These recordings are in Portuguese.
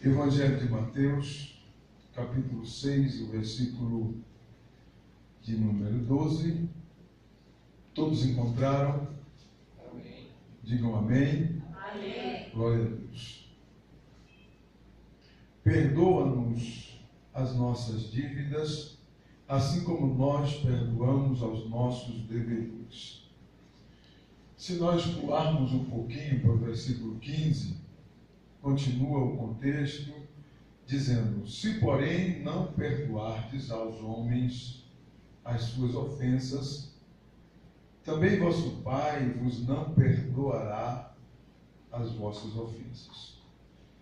Evangelho de Mateus, capítulo 6, o versículo de número 12. Todos encontraram? Amém. Digam amém. Amém. Glória a Deus. Perdoa-nos as nossas dívidas, assim como nós perdoamos aos nossos devedores. Se nós pularmos um pouquinho para o versículo 15, continua o contexto, dizendo: se porém não perdoardes aos homens as suas ofensas, também vosso Pai vos não perdoará as vossas ofensas.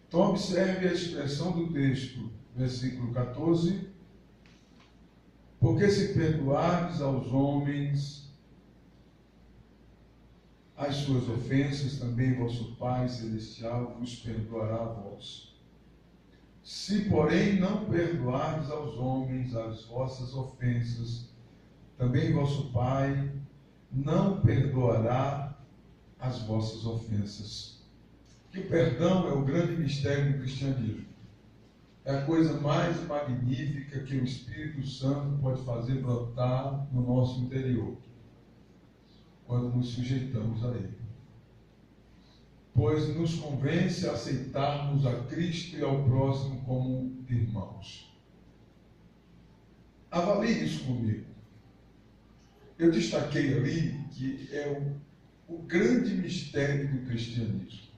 Então observe a expressão do texto, versículo 14: porque se perdoardes aos homens as suas ofensas, também vosso Pai Celestial vos perdoará a vós. Se, porém, não perdoardes aos homens as vossas ofensas, também vosso Pai não perdoará as vossas ofensas. Que o perdão é o grande mistério do cristianismo. É a coisa mais magnífica que o Espírito Santo pode fazer brotar no nosso interior, quando nos sujeitamos a Ele. Pois nos convence a aceitarmos a Cristo e ao próximo como irmãos. Avalie isso comigo. Eu destaquei ali que é o grande mistério do cristianismo.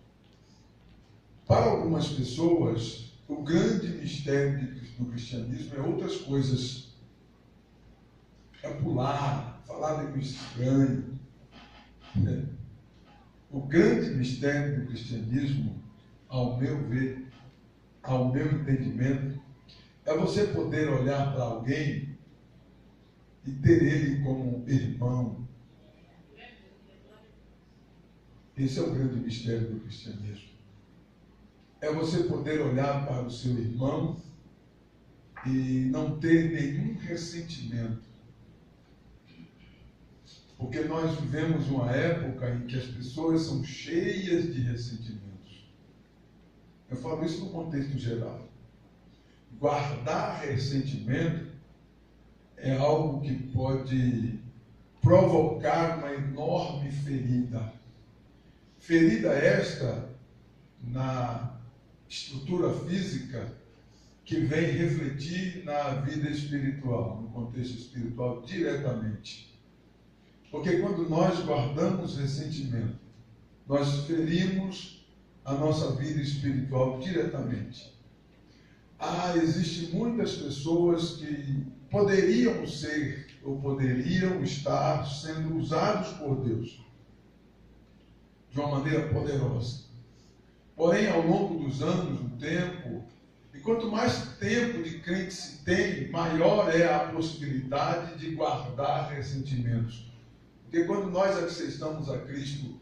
Para algumas pessoas, o grande mistério do cristianismo é outras coisas. É pular, falar de um estranho. O grande mistério do cristianismo, ao meu ver, ao meu entendimento, é você poder olhar para alguém e ter ele como irmão. Esse é o grande mistério do cristianismo. É você poder olhar para o seu irmão e não ter nenhum ressentimento. Porque nós vivemos uma época em que as pessoas são cheias de ressentimentos. Eu falo isso no contexto geral. Guardar ressentimento é algo que pode provocar uma enorme ferida. Ferida esta na estrutura física que vem refletir na vida espiritual, no contexto espiritual diretamente. Porque quando nós guardamos ressentimento, nós ferimos a nossa vida espiritual diretamente. Existem muitas pessoas que poderiam ser ou poderiam estar sendo usados por Deus de uma maneira poderosa. Porém, ao longo dos anos, do tempo, e quanto mais tempo de crente se tem, maior é a possibilidade de guardar ressentimentos. Porque quando nós acessamos a Cristo,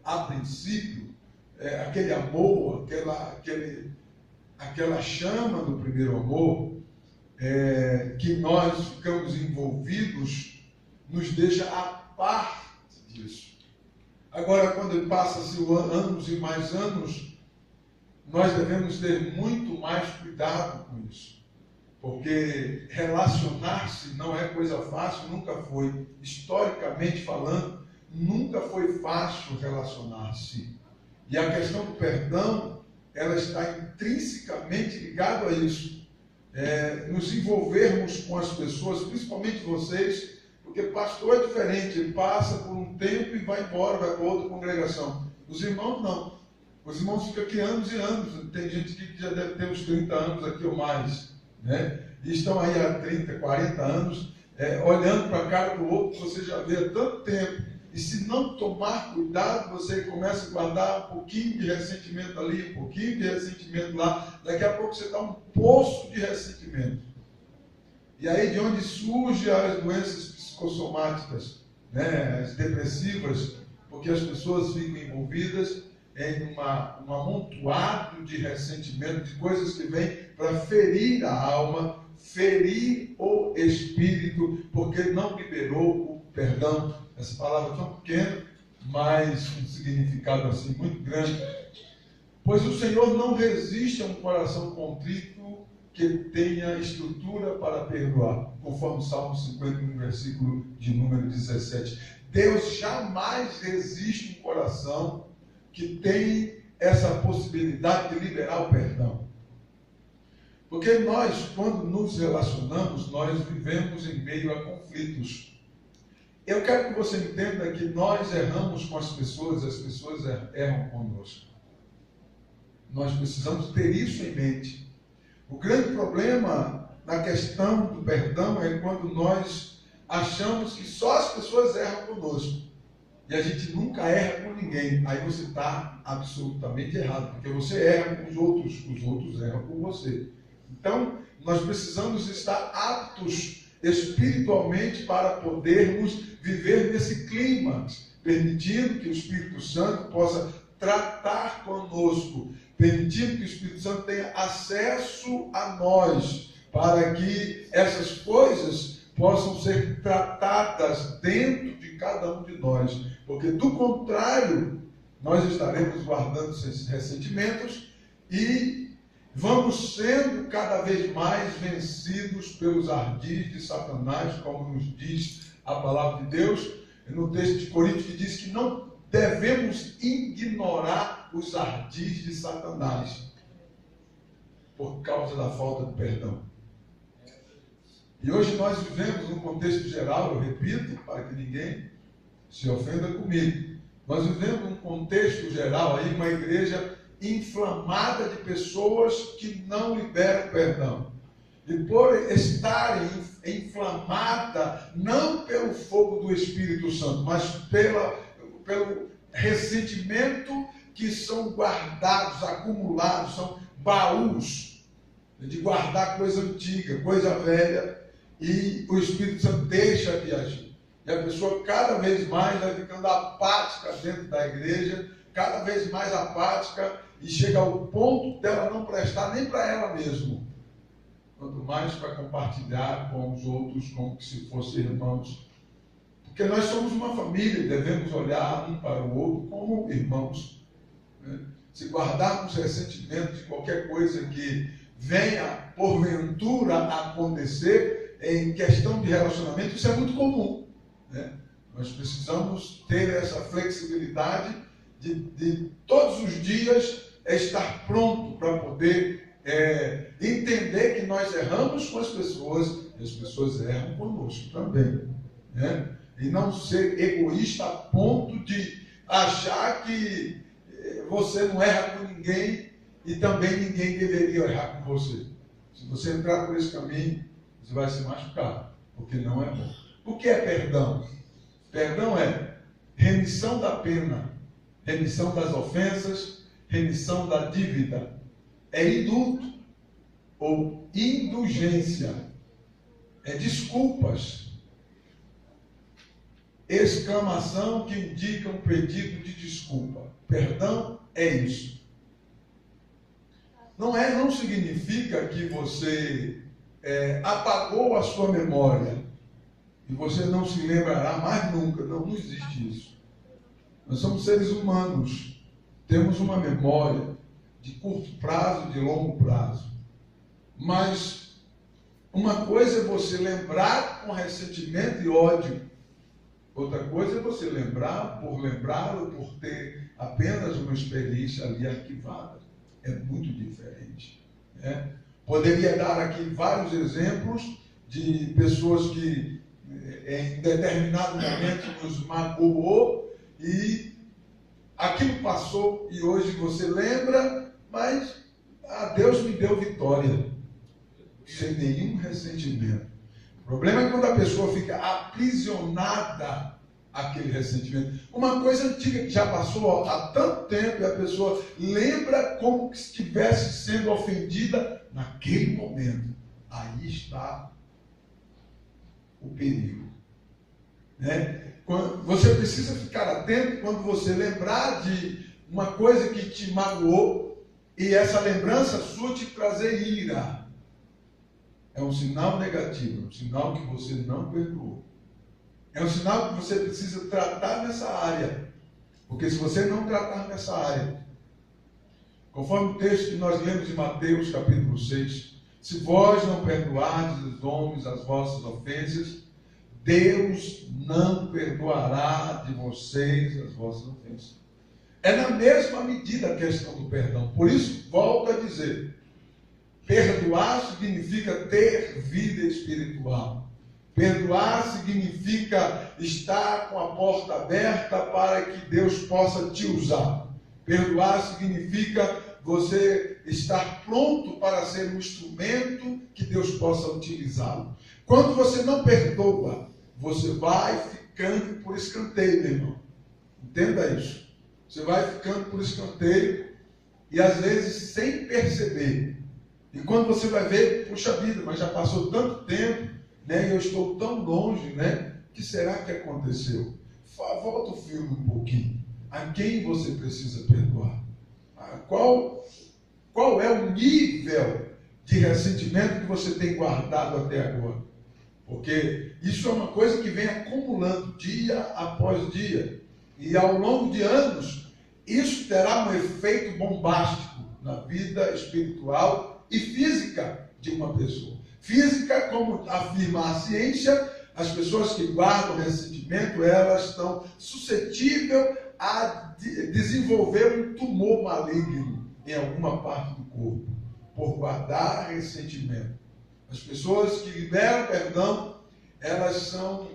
a princípio, aquele amor, aquela chama do primeiro amor, que nós ficamos envolvidos, nos deixa a parte disso. Agora, quando passa-se anos e mais anos, nós devemos ter muito mais cuidado com isso. Porque relacionar-se não é coisa fácil, nunca foi. Historicamente falando, nunca foi fácil relacionar-se. E a questão do perdão, ela está intrinsecamente ligada a isso. Nos envolvermos com as pessoas, principalmente vocês, porque pastor é diferente, ele passa por um tempo e vai embora, vai para outra congregação. Os irmãos não. Os irmãos ficam aqui anos e anos. Tem gente que já deve ter uns 30 anos aqui ou mais. E estão aí há 30, 40 anos, olhando para a cara do outro, que você já vê há tanto tempo, e se não tomar cuidado, você começa a guardar um pouquinho de ressentimento ali, um pouquinho de ressentimento lá, daqui a pouco você está um poço de ressentimento. E aí de onde surgem as doenças psicossomáticas, as depressivas, porque as pessoas ficam envolvidas em um amontoado de ressentimento, de coisas que vêm para ferir a alma, ferir o espírito, porque não liberou o perdão. Essa palavra é tão pequena, mas um significado assim muito grande. Pois o Senhor não resiste a um coração contrito que tenha estrutura para perdoar, conforme Salmo 50, no versículo de número 17. Deus jamais resiste um coração que tem essa possibilidade de liberar o perdão. Porque nós, quando nos relacionamos, nós vivemos em meio a conflitos. Eu quero que você entenda que nós erramos com as pessoas erram conosco. Nós precisamos ter isso em mente. O grande problema na questão do perdão é quando nós achamos que só as pessoas erram conosco. E a gente nunca erra com ninguém. Aí você está absolutamente errado, porque você erra com os outros erram com você. Então, nós precisamos estar aptos espiritualmente para podermos viver nesse clima, permitindo que o Espírito Santo possa tratar conosco, permitindo que o Espírito Santo tenha acesso a nós, para que essas coisas possam ser tratadas dentro de cada um de nós, porque do contrário, nós estaremos guardando esses ressentimentos e vamos sendo cada vez mais vencidos pelos ardis de Satanás, como nos diz a palavra de Deus, no texto de Coríntios, que diz que não devemos ignorar os ardis de Satanás por causa da falta de perdão. E hoje nós vivemos num contexto geral, eu repito, para que ninguém se ofenda comigo. Nós vivemos num contexto geral aí, uma igreja inflamada de pessoas que não liberam perdão. E por estarem inflamada, não pelo fogo do Espírito Santo, mas pelo ressentimento que são guardados, acumulados, são baús de guardar coisa antiga, coisa velha, e o Espírito Santo deixa de agir. E a pessoa cada vez mais vai ficando apática dentro da igreja, cada vez mais apática, e chega ao ponto dela não prestar nem para ela mesma, quanto mais para compartilhar com os outros, como se fossem irmãos. Porque nós somos uma família, devemos olhar um para o outro como irmãos. Se guardarmos ressentimento de qualquer coisa que venha, porventura, a acontecer em questão de relacionamento, isso é muito comum. Nós precisamos ter essa flexibilidade de todos os dias estar pronto para poder entender que nós erramos com as pessoas, e as pessoas erram conosco também. E não ser egoísta a ponto de achar que você não erra com ninguém e também ninguém deveria errar com você. Se você entrar por esse caminho, você vai se machucar, porque não é bom. O que é perdão? Perdão é remissão da pena, remissão das ofensas, remissão da dívida. É indulto ou indulgência. É desculpas. Exclamação que indica um pedido de desculpa. Perdão é isso. Não significa que você apagou a sua memória e você não se lembrará mais nunca. Não existe isso. Nós somos seres humanos. Temos uma memória de curto prazo e de longo prazo. Mas uma coisa é você lembrar com ressentimento e ódio. Outra coisa é você lembrar ou por ter apenas uma experiência ali arquivada. É muito diferente. Poderia dar aqui vários exemplos de pessoas que em determinado momento nos magoou e aquilo passou e hoje você lembra, mas Deus me deu vitória, sem nenhum ressentimento. O problema é quando a pessoa fica aprisionada àquele ressentimento. Uma coisa antiga que já passou há tanto tempo e a pessoa lembra como se estivesse sendo ofendida naquele momento. Aí está o perigo. Você precisa ficar atento quando você lembrar de uma coisa que te magoou e essa lembrança sua te trazer ira. É um sinal negativo, um sinal que você não perdoou. É um sinal que você precisa tratar nessa área. Porque se você não tratar nessa área, Conforme o texto que nós lemos em Mateus capítulo 6, se vós não perdoardes os homens as vossas ofensas, Deus não perdoará de vocês as vossas ofensas. É na mesma medida a questão do perdão. Por isso, volto a dizer, perdoar significa ter vida espiritual. Perdoar significa estar com a porta aberta para que Deus possa te usar. Perdoar significa você estar pronto para ser um instrumento que Deus possa utilizá-lo. Quando você não perdoa, você vai ficando por escanteio, meu irmão. Entenda isso. Você vai ficando por escanteio e às vezes sem perceber. E quando você vai ver, puxa vida, mas já passou tanto tempo, né? E eu estou tão longe, né? O que será que aconteceu? Volta o filme um pouquinho. A quem você precisa perdoar? Qual é o nível de ressentimento que você tem guardado até agora? Porque isso é uma coisa que vem acumulando dia após dia. E ao longo de anos, isso terá um efeito bombástico na vida espiritual e física de uma pessoa. Física, como afirma a ciência, as pessoas que guardam ressentimento, elas estão suscetíveis a desenvolver um tumor maligno em alguma parte do corpo, por guardar ressentimento. As pessoas que liberam perdão, elas são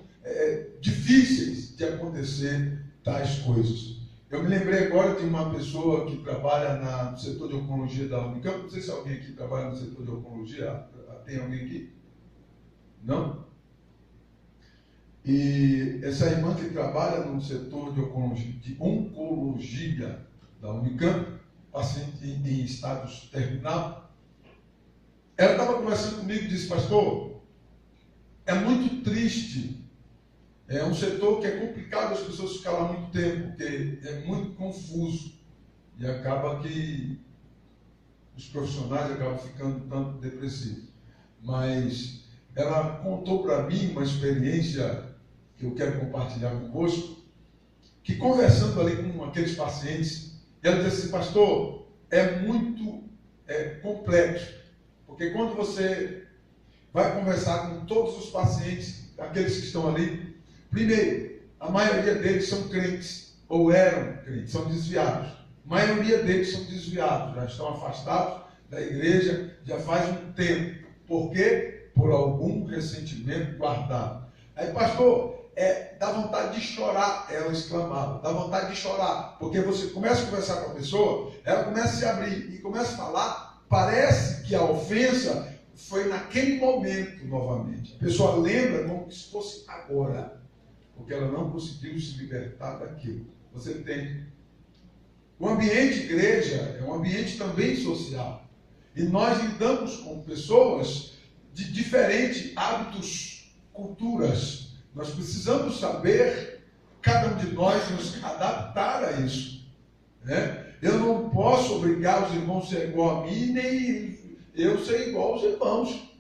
difíceis de acontecer tais coisas. Eu me lembrei agora de uma pessoa que trabalha no setor de oncologia da Unicamp. Não sei se alguém aqui trabalha no setor de oncologia. Tem alguém aqui? Não? E essa irmã que trabalha no setor de oncologia da Unicamp, paciente em estágio terminal, ela estava conversando comigo e disse: pastor, é muito triste, é um setor que é complicado as pessoas ficarem lá muito tempo, porque é muito confuso e acaba que os profissionais acabam ficando tanto depressivos. Mas ela contou para mim uma experiência que eu quero compartilhar convosco, que conversando ali com aqueles pacientes, ela disse assim: pastor, é muito complexo, porque quando você vai conversar com todos os pacientes, aqueles que estão ali, primeiro, a maioria deles são crentes, ou eram crentes, são desviados. A maioria deles são desviados, já estão afastados da igreja já faz um tempo. Por quê? Por algum ressentimento guardado. Aí, pastor, dá vontade de chorar, ela exclamava, dá vontade de chorar, porque você começa a conversar com a pessoa, ela começa a se abrir e começa a falar, parece que a ofensa foi naquele momento novamente. A pessoa lembra como se fosse agora, porque ela não conseguiu se libertar daquilo. Você tem. O ambiente igreja é um ambiente também social. E nós lidamos com pessoas de diferentes hábitos, culturas. Nós precisamos saber, cada um de nós, nos adaptar a isso. Né? Eu não posso obrigar os irmãos a ser igual a mim, nem eu ser igual aos irmãos.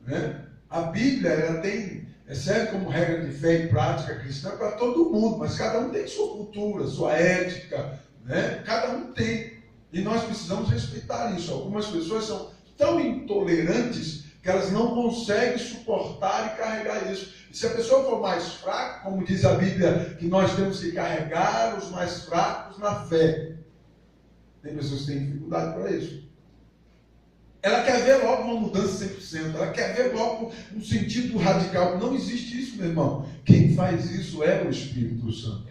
Né? A Bíblia, ela serve como regra de fé e prática cristã para todo mundo, mas cada um tem sua cultura, sua ética, né? Cada um tem. E nós precisamos respeitar isso. Algumas pessoas são tão intolerantes que elas não conseguem suportar e carregar isso. E se a pessoa for mais fraca, como diz a Bíblia, que nós temos que carregar os mais fracos na fé. Tem pessoas que têm dificuldade para isso. Ela quer ver logo uma mudança 100%. Ela quer ver logo um sentido radical. Não existe isso, meu irmão. Quem faz isso é o Espírito Santo.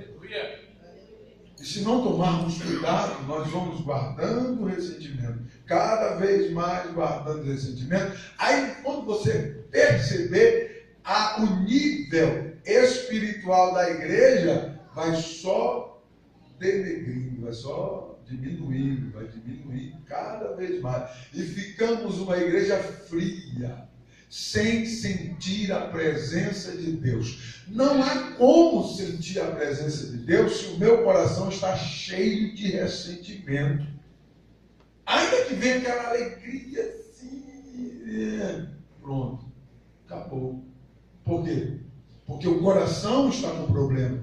E se não tomarmos cuidado, nós vamos guardando ressentimento. Cada vez mais guardando ressentimento. Aí, quando você perceber, o nível espiritual da igreja vai só denegrindo, vai só diminuindo, vai diminuindo cada vez mais. E ficamos uma igreja fria, sem sentir a presença de Deus. Não há como sentir a presença de Deus se o meu coração está cheio de ressentimento. Ainda que venha aquela alegria assim, pronto, acabou. Por quê? Porque o coração está com problema.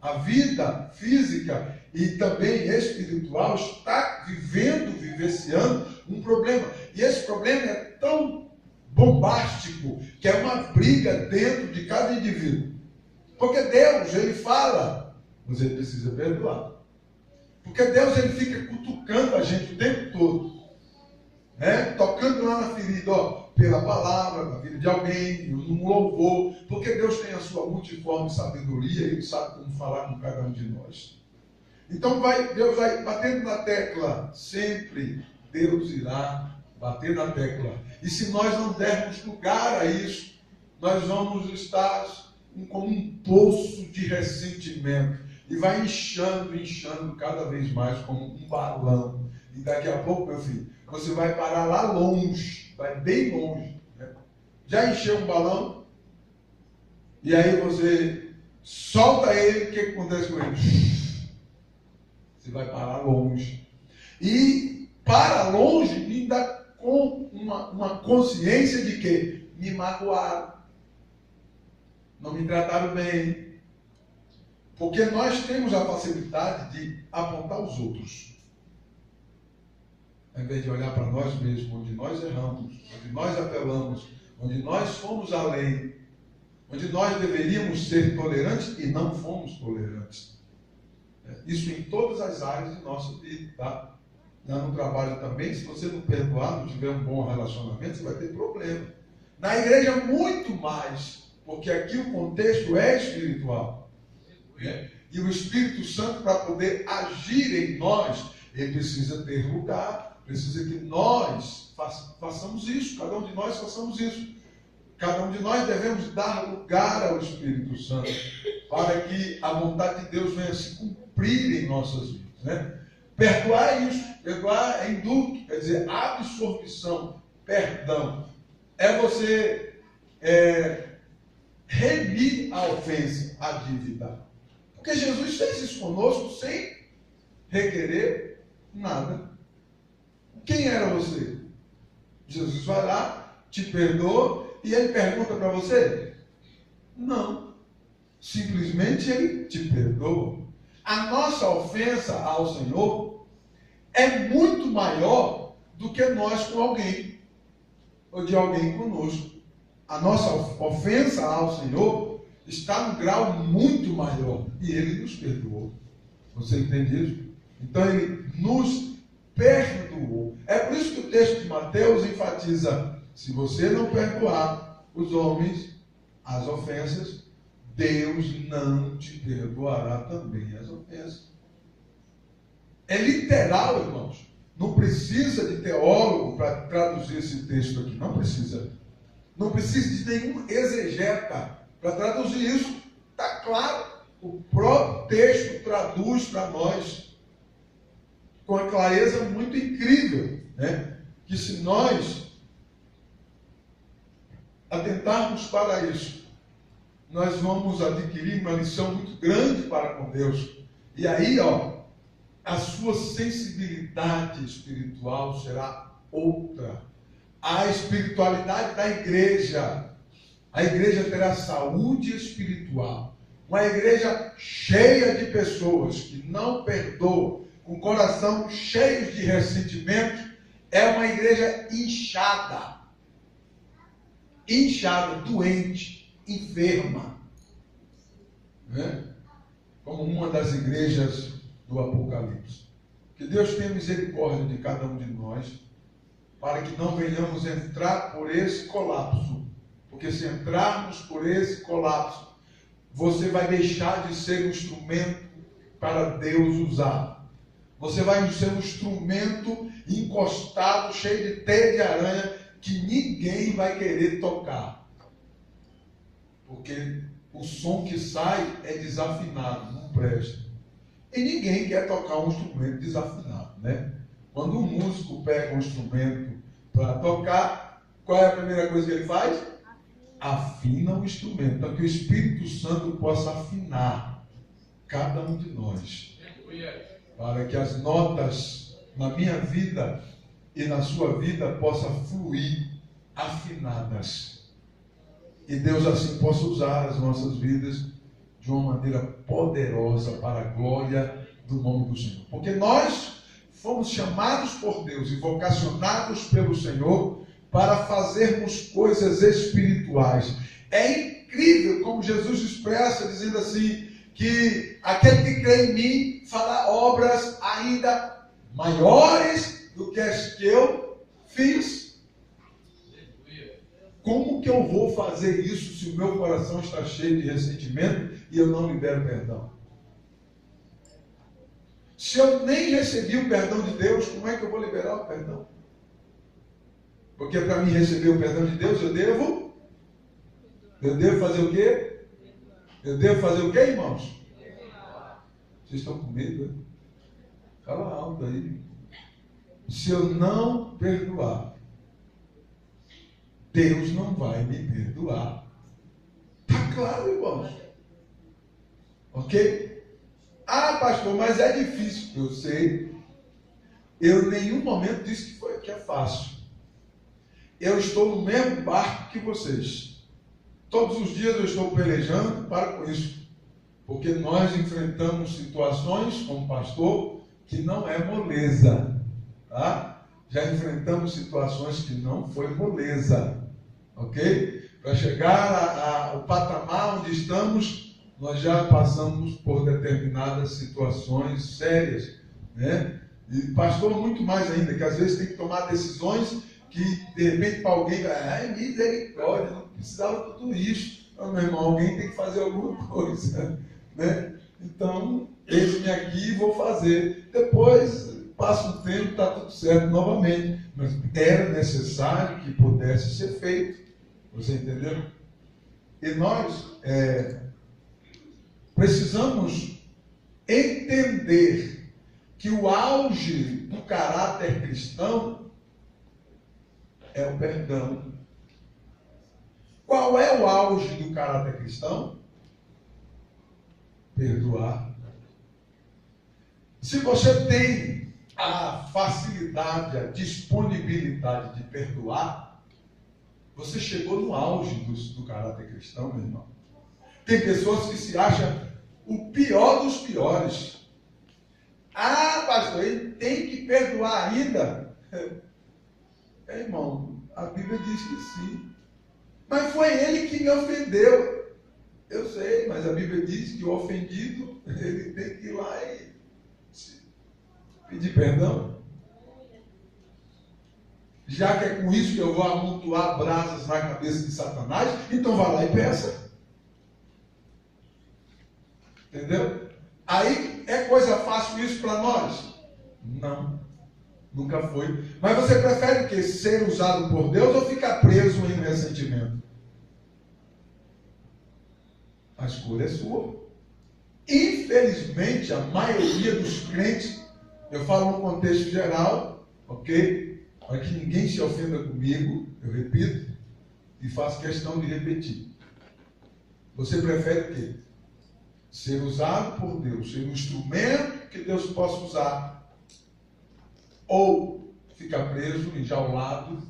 A vida física e também espiritual está vivenciando um problema. E esse problema é tão bombástico que é uma briga dentro de cada indivíduo. Porque Deus, ele fala, mas ele precisa perdoar. Porque Deus, ele fica cutucando a gente o tempo todo. Tocando lá na ferida, pela palavra, na vida de alguém, no louvor, porque Deus tem a sua multiforme sabedoria e Ele sabe como falar com cada um de nós. Então Deus vai batendo na tecla, sempre Deus irá bater na tecla. E se nós não dermos lugar a isso, nós vamos estar como um poço de ressentimento, e vai inchando cada vez mais como um balão. E daqui a pouco, meu filho, você vai parar lá longe, vai bem longe. Já encheu um balão, e aí você solta ele, o que acontece com ele? Você vai parar longe. E para longe, ainda com uma consciência de que me magoaram, não me trataram bem. Porque nós temos a facilidade de apontar os outros. Ao invés de olhar para nós mesmos, onde nós erramos, onde nós apelamos, onde nós fomos além, onde nós deveríamos ser tolerantes e não fomos tolerantes. Isso em todas as áreas de nossa vida, tá? No trabalho também, se você não perdoar, não tiver um bom relacionamento, você vai ter problema. Na igreja, muito mais, porque aqui o contexto é espiritual. E o Espírito Santo, para poder agir em nós, ele precisa ter lugar, precisa que nós façamos isso, cada um de nós façamos isso. Cada um de nós devemos dar lugar ao Espírito Santo, para que a vontade de Deus venha se cumprir em nossas vidas. Perdoar é isso, perdoar é indulto, quer dizer, absorção, perdão. É você remir a ofensa, a dívida. Porque Jesus fez isso conosco sem requerer nada. Quem era você? Jesus vai lá, te perdoa, e ele pergunta para você? Não. Simplesmente ele te perdoa. A nossa ofensa ao Senhor é muito maior do que nós com alguém, ou de alguém conosco. A nossa ofensa ao Senhor está num grau muito maior, e ele nos perdoou. Você entende isso? Então ele nos perdoou. É por isso que o texto de Mateus enfatiza: se você não perdoar os homens as ofensas, Deus não te perdoará também as ofensas. É literal, irmãos. Não precisa de teólogo para traduzir esse texto aqui. Não precisa. Não precisa de nenhum exegeta para traduzir isso. Está claro. O próprio texto traduz para nós com uma clareza muito incrível, que se nós atentarmos para isso, nós vamos adquirir uma lição muito grande para com Deus. E aí, a sua sensibilidade espiritual será outra. A espiritualidade da igreja, a igreja terá saúde espiritual. Uma igreja cheia de pessoas que não perdoam, com o coração cheio de ressentimento, é uma igreja inchada, doente, enferma, como uma das igrejas do Apocalipse. Que Deus tenha misericórdia de cada um de nós, para que não venhamos entrar por esse colapso, porque se entrarmos por esse colapso, você vai deixar de ser um instrumento para Deus usar. Você vai ser um instrumento encostado, cheio de teia de aranha, que ninguém vai querer tocar. Porque o som que sai é desafinado, não presta. E ninguém quer tocar um instrumento desafinado, Quando um músico pega um instrumento para tocar, qual é a primeira coisa que ele faz? Afina o instrumento, para que o Espírito Santo possa afinar cada um de nós. Para que as notas na minha vida e na sua vida possam fluir afinadas. E Deus assim possa usar as nossas vidas de uma maneira poderosa para a glória do nome do Senhor. Porque nós fomos chamados por Deus e vocacionados pelo Senhor para fazermos coisas espirituais. É incrível como Jesus expressa, dizendo assim, que aquele que crê em mim fará obras ainda maiores do que as que eu fiz. Como que eu vou fazer isso se o meu coração está cheio de ressentimento e eu não libero perdão? Se eu nem recebi o perdão de Deus, como é que eu vou liberar o perdão? Porque para mim receber o perdão de Deus, eu devo fazer o quê? Eu devo fazer o quê, irmãos? Vocês estão com medo, né? Fala alto aí. Se eu não perdoar, Deus não vai me perdoar. Está claro, irmãos? Ok? Ah, pastor, mas é difícil. Eu sei. Eu em nenhum momento disse que é fácil. Eu estou no mesmo barco que vocês. Todos os dias eu estou pelejando para com isso. Porque nós enfrentamos situações, como pastor, que não é moleza. Tá? Já enfrentamos situações que não foi moleza. Ok? Para chegar ao patamar onde estamos, nós já passamos por determinadas situações sérias, né? E pastor, muito mais ainda, que às vezes tem que tomar decisões que de repente para alguém, ai, misericórdia, não precisava de tudo isso. Não, meu irmão, alguém tem que fazer alguma coisa, né? Então, eis-me aqui e vou fazer. Depois, passa um tempo, está tudo certo novamente. Mas era necessário que pudesse ser feito. Você entendeu? E nós precisamos entender que o auge do caráter cristão é o perdão. Qual é o auge do caráter cristão? Perdoar. Se você tem a facilidade, a disponibilidade de perdoar, você chegou no auge do caráter cristão, meu irmão. Tem pessoas que se acham o pior dos piores. Ah, pastor, ele tem que perdoar ainda. Irmão, a Bíblia diz que sim. Mas foi ele que me ofendeu. Eu sei, mas a Bíblia diz que o ofendido, ele tem que ir lá e pedir perdão. Já que é com isso que eu vou amontoar brasas na cabeça de Satanás, então vá lá e peça. Entendeu? Aí é coisa fácil isso para nós? Não, nunca foi. Mas você prefere o quê? Ser usado por Deus ou ficar preso em um ressentimento? A escolha é sua. Infelizmente, a maioria dos crentes, eu falo no contexto geral, ok? Para que ninguém se ofenda comigo, eu repito, e faço questão de repetir. Você prefere o quê? Ser usado por Deus, ser um instrumento que Deus possa usar, ou ficar preso, enjaulado,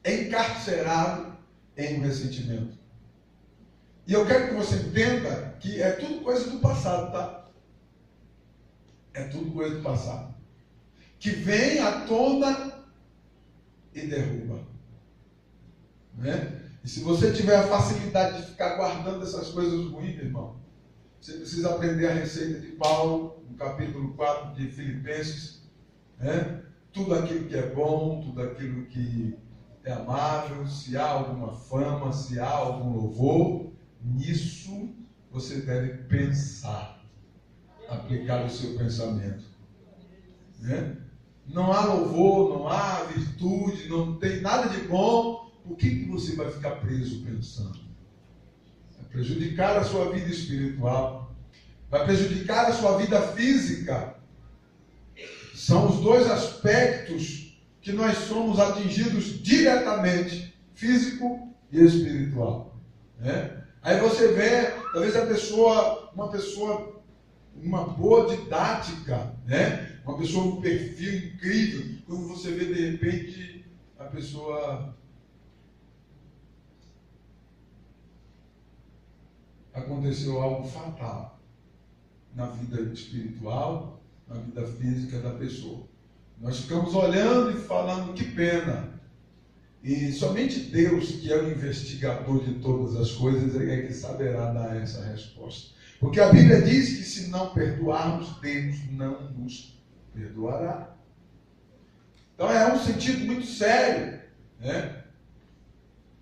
encarcerado em um ressentimento. E eu quero que você entenda que é tudo coisa do passado, tá? É tudo coisa do passado. Que vem à tona e derruba. Né? E se você tiver a facilidade de ficar guardando essas coisas ruins, meu irmão, você precisa aprender a receita de Paulo, no capítulo 4 de Filipenses, né? Tudo aquilo que é bom, tudo aquilo que é amável, se há alguma fama, se há algum louvor, nisso você deve pensar, aplicar o seu pensamento. Né? Não há louvor, não há virtude, não tem nada de bom, o que você vai ficar preso pensando? Vai prejudicar a sua vida espiritual, vai prejudicar a sua vida física. São os dois aspectos que nós somos atingidos diretamente, físico e espiritual. Né? Aí você vê, talvez uma boa didática, né? Uma pessoa com um perfil incrível, quando você vê de repente a pessoa aconteceu algo fatal. na vida espiritual, na vida física da pessoa. Nós ficamos olhando e falando, que pena. E somente Deus, que é o investigador de todas as coisas, é que saberá dar essa resposta. Porque a Bíblia diz que se não perdoarmos, Deus não nos perdoará. Então é um sentido muito sério, né?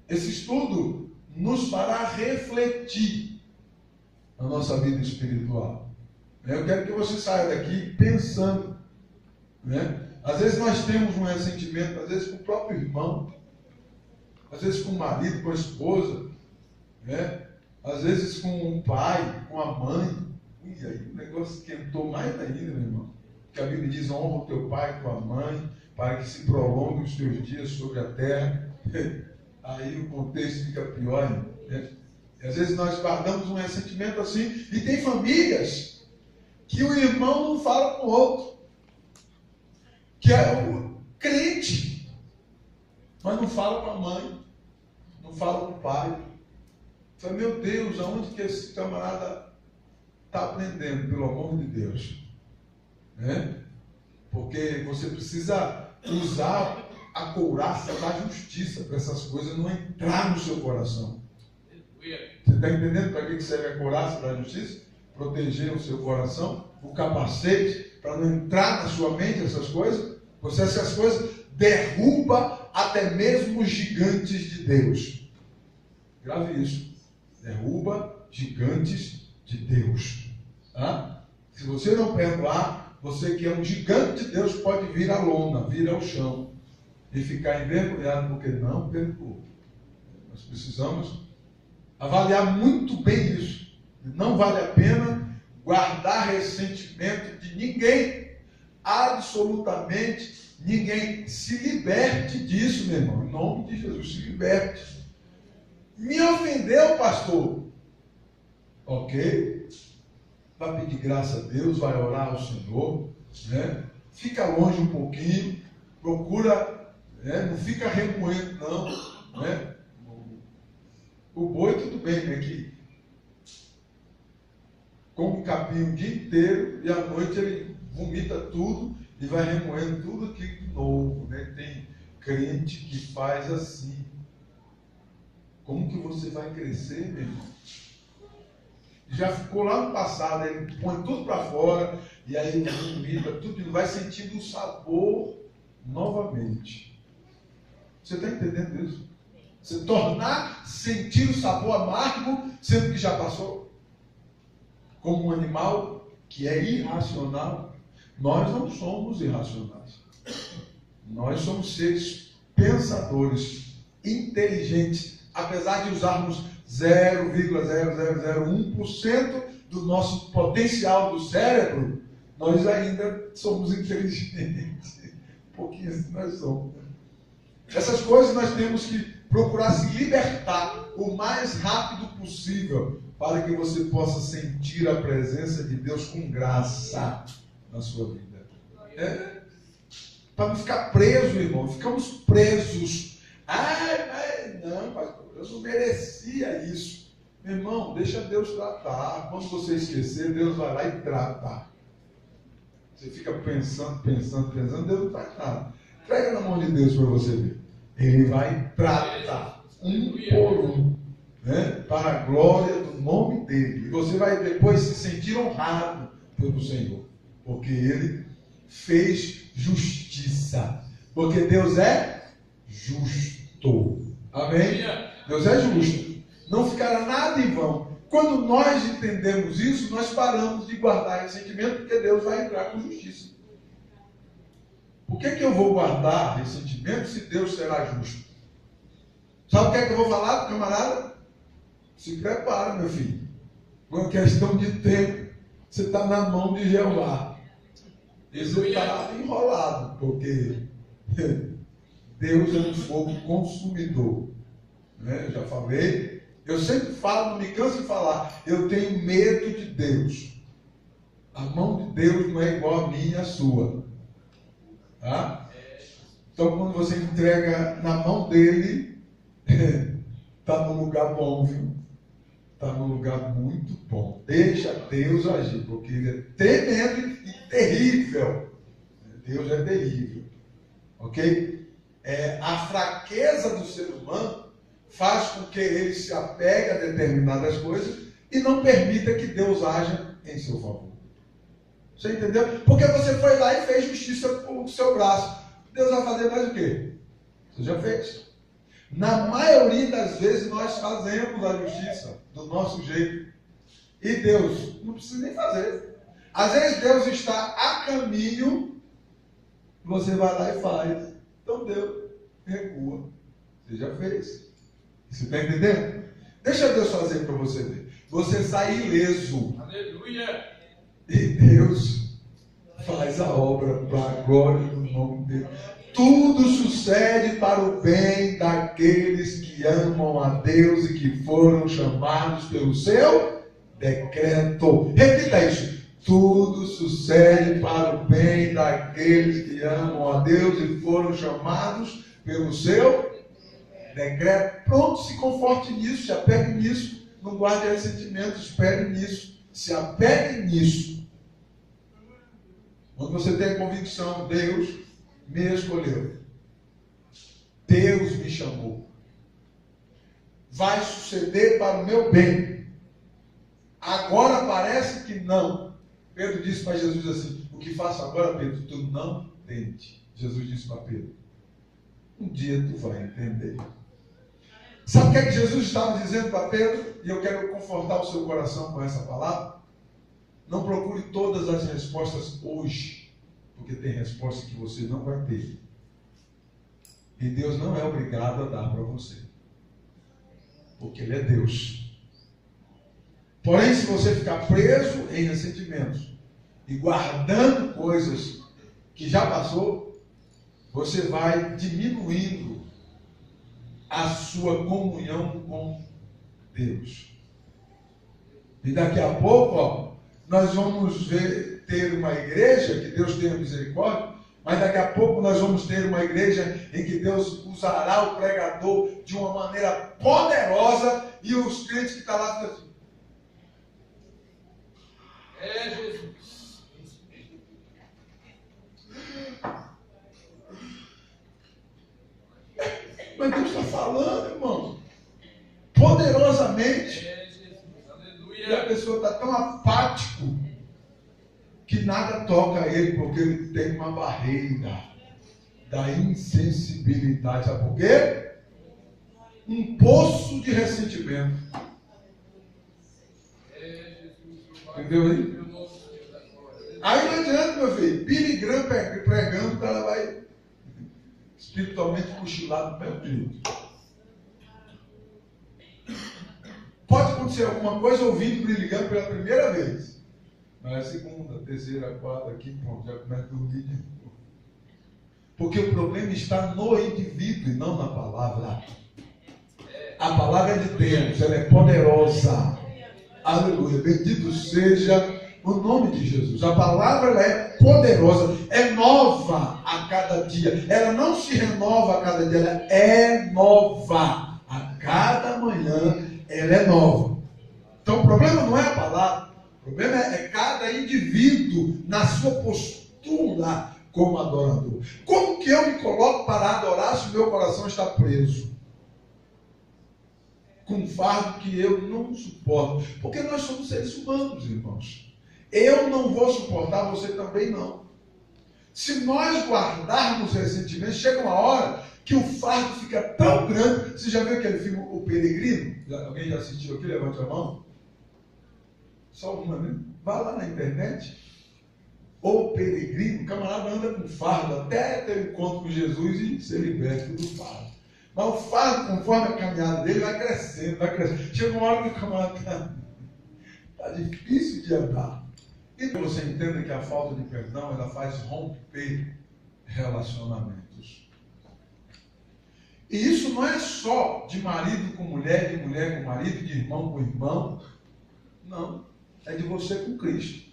Esse estudo nos fará refletir na nossa vida espiritual. Eu quero que você saia daqui pensando, né? Às vezes nós temos um ressentimento, às vezes com o próprio irmão, às vezes com o marido, com a esposa, né? Às vezes com o pai, com a mãe. E aí o negócio esquentou mais ainda, meu irmão. Porque a Bíblia diz, honra o teu pai e tua mãe, para que se prolonguem os teus dias sobre a terra. Aí o contexto fica pior, né? E às vezes nós guardamos um ressentimento assim, e tem famílias que o irmão não fala com o outro, que é o crente, mas não fala com a mãe, não fala com o pai. Fala, meu Deus, aonde que esse camarada está aprendendo, pelo amor de Deus? Né? Porque você precisa usar a couraça da justiça para essas coisas não entrar no seu coração. Você está entendendo para que serve a couraça da justiça? Proteger o seu coração, o capacete, para não entrar na sua mente essas coisas. Você, essas coisas, derruba até mesmo os gigantes de Deus. Grave isso. Derruba gigantes de Deus. Tá? Se você não perdoar, você que é um gigante de Deus pode vir à lona, vir ao chão e ficar envergonhado porque não perdoou. Nós precisamos avaliar muito bem isso. Não vale a pena guardar ressentimento de ninguém. Absolutamente ninguém. Se liberte disso, meu irmão. Em nome de Jesus, se liberte. Me ofendeu, pastor. Ok. Vai pedir graça a Deus, vai orar ao Senhor, né? Fica longe um pouquinho, procura, né? Não fica remoendo, não, né? O boi tudo bem, né? Que come capim o dia inteiro e à noite ele vomita tudo e vai remoendo tudo aquilo de novo, né? Tem crente que faz assim. Como que você vai crescer, meu irmão? Já ficou lá no passado, ele põe tudo para fora, e aí ele vomita tudo, e vai sentindo o sabor novamente. Você está entendendo isso? Você tornar sentir o sabor amargo, sendo que já passou. Como um animal que é irracional, nós não somos irracionais. Nós somos seres pensadores, inteligentes, apesar de usarmos 0,0001% do nosso potencial do cérebro, nós ainda somos inteligentes. Um pouquinho assim nós somos. Essas coisas nós temos que procurar se libertar o mais rápido possível para que você possa sentir a presença de Deus com graça na sua vida. Para não ficar preso, irmão. Ficamos presos. Não, pastor, eu não merecia isso. Meu irmão, deixa Deus tratar. Quando você esquecer, Deus vai lá e trata. Você fica pensando, Deus não faz nada. Entrega na mão de Deus para você ver. Ele vai tratar um por um, né? Para a glória do nome dele. E você vai depois se sentir honrado pelo Senhor, porque ele fez justiça. Porque Deus é justo. Amém? Deus é justo. Não ficará nada em vão. Quando nós entendemos isso, nós paramos de guardar ressentimento, porque Deus vai entrar com justiça. Por que eu vou guardar ressentimento se Deus será justo? Sabe o que é que eu vou falar para o camarada? Se prepara, meu filho. Uma questão de tempo. Você está na mão de Jeová. E você está enrolado, porque Deus é um fogo consumidor. Né? Eu já falei. Eu sempre falo, não me canso de falar. Eu tenho medo de Deus. A mão de Deus não é igual a minha e a sua. Tá? Então, quando você entrega na mão dele, está no lugar bom, viu? está num lugar muito bom. Deixa Deus agir, porque Ele é tremendo e terrível. Deus é terrível. Ok? A fraqueza do ser humano faz com que ele se apegue a determinadas coisas e não permita que Deus haja em seu favor. Você entendeu? Porque você foi lá e fez justiça com o seu braço. Deus vai fazer mais o quê? Você já fez. Na maioria das vezes nós fazemos a justiça do nosso jeito. E Deus não precisa nem fazer. Às vezes Deus está a caminho, você vai lá e faz. Então Deus recua. Você já fez. Você está entendendo? Deixa Deus fazer para você ver. Você sai ileso. Aleluia! E Deus faz a obra para a glória do nome dele. Tudo sucede para o bem daqueles que amam a Deus e que foram chamados pelo seu decreto. Repita isso. Tudo sucede para o bem daqueles que amam a Deus e foram chamados pelo seu decreto. Pronto, se conforte nisso, se apegue nisso. Não guarde ressentimentos, espere nisso. Se apegue nisso. Quando você tem a convicção, Deus me escolheu. Deus me chamou. Vai suceder para o meu bem. Agora parece que não. Pedro disse para Jesus assim: o que faço agora, Pedro, tu não entende. Jesus disse para Pedro: um dia tu vai entender. Sabe o que é que Jesus estava dizendo para Pedro? E eu quero confortar o seu coração com essa palavra. Não procure todas as respostas hoje, porque tem resposta que você não vai ter. E Deus não é obrigado a dar para você, porque Ele é Deus. Porém, se você ficar preso em ressentimentos e guardando coisas que já passou, você vai diminuindo a sua comunhão com Deus. E daqui a pouco, nós vamos ter uma igreja, que Deus tenha misericórdia, mas daqui a pouco nós vamos ter uma igreja em que Deus usará o pregador de uma maneira poderosa e os crentes que estão lá ficam assim: Jesus. Mas Deus está falando, irmão, poderosamente. Jesus. Aleluia. E a pessoa está tão apático que nada toca ele, porque ele tem uma barreira da insensibilidade. Sabe por quê? Um poço de ressentimento. Entendeu aí? Aí não adianta, meu filho. Billy Graham pregando, o cara vai espiritualmente cochilar do mesmo jeito. Pode acontecer alguma coisa ouvindo Billy Graham pela primeira vez. Mas a segunda, terceira, quarta, quinta, pronto, já começa a dormir de novo. Porque o problema está no indivíduo e não na palavra. A palavra é de Deus, ela é poderosa. Aleluia, bendito seja o nome de Jesus. A palavra ela é poderosa, é nova a cada dia. Ela não se renova a cada dia, ela é nova. A cada manhã ela é nova. Então o problema não é a palavra, o problema é cada indivíduo na sua postura como adorador. Como que eu me coloco para adorar se o meu coração está preso com um fardo que eu não suporto? Porque nós somos seres humanos, irmãos. Eu não vou suportar, você também não. Se nós guardarmos ressentimentos, chega uma hora que o fardo fica tão grande. Você já viu aquele filme O Peregrino? Alguém já assistiu aqui? Levante a mão. Só uma, né? Vá lá na internet. O Peregrino, o camarada anda com fardo até ter um encontro com Jesus e ser liberto do fardo. Mas o fardo, conforme a caminhada dele, vai crescendo, vai crescendo. Chega uma hora que o camarada está difícil de andar. E você entenda que a falta de perdão, ela faz romper relacionamentos. E isso não é só de marido com mulher, de mulher com marido, de irmão com irmão. Não. É de você com Cristo.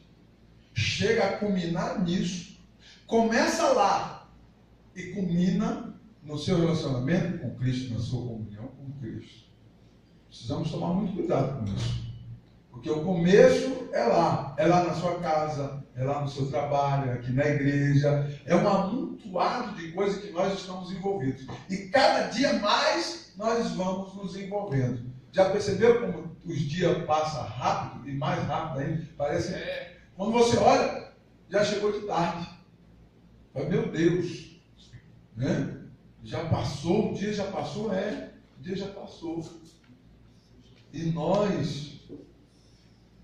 Chega a culminar nisso. Começa lá. E culmina no seu relacionamento com Cristo, na sua comunhão com Cristo. Precisamos tomar muito cuidado com isso. Porque o começo é lá na sua casa, é lá no seu trabalho, é aqui na igreja. É um amontoado de coisas que nós estamos envolvidos. E cada dia mais nós vamos nos envolvendo. Já percebeu como os dias passam rápido e mais rápido ainda? Parece. Quando você olha, já chegou de tarde. Mas, meu Deus, né? Já passou, o dia já passou, o dia já passou. E nós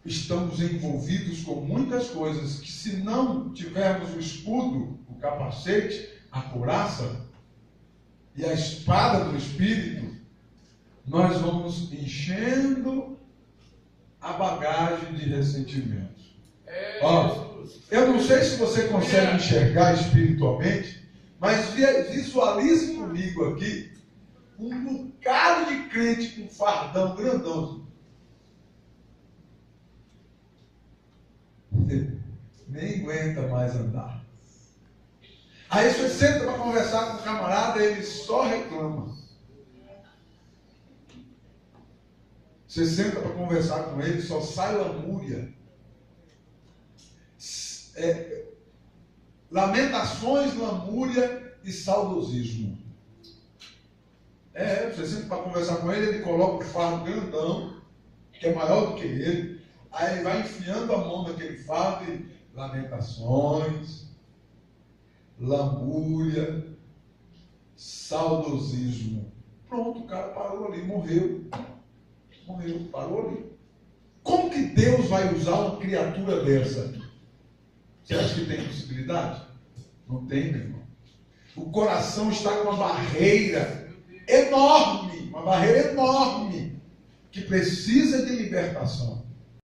estamos envolvidos com muitas coisas que, se não tivermos o escudo, o capacete, a couraça e a espada do Espírito, nós vamos enchendo a bagagem de ressentimentos. Eu não sei se você consegue enxergar espiritualmente, mas visualize comigo aqui um bocado de crente com fardão grandão. Nem aguenta mais andar. Aí você senta para conversar com o camarada, ele só reclama. Você senta para conversar com ele, só sai lamúria. Lamentações, lamúria e saudosismo. Você senta para conversar com ele, ele coloca o fardo grandão, que é maior do que ele. Aí ele vai enfiando a mão naquele fardo e lamentações, lamúria, saudosismo. Pronto, o cara parou ali, morreu, parou ali. Como que Deus vai usar uma criatura dessa? Você acha que tem possibilidade? Não tem, meu irmão. O coração está com uma barreira enorme, que precisa de libertação.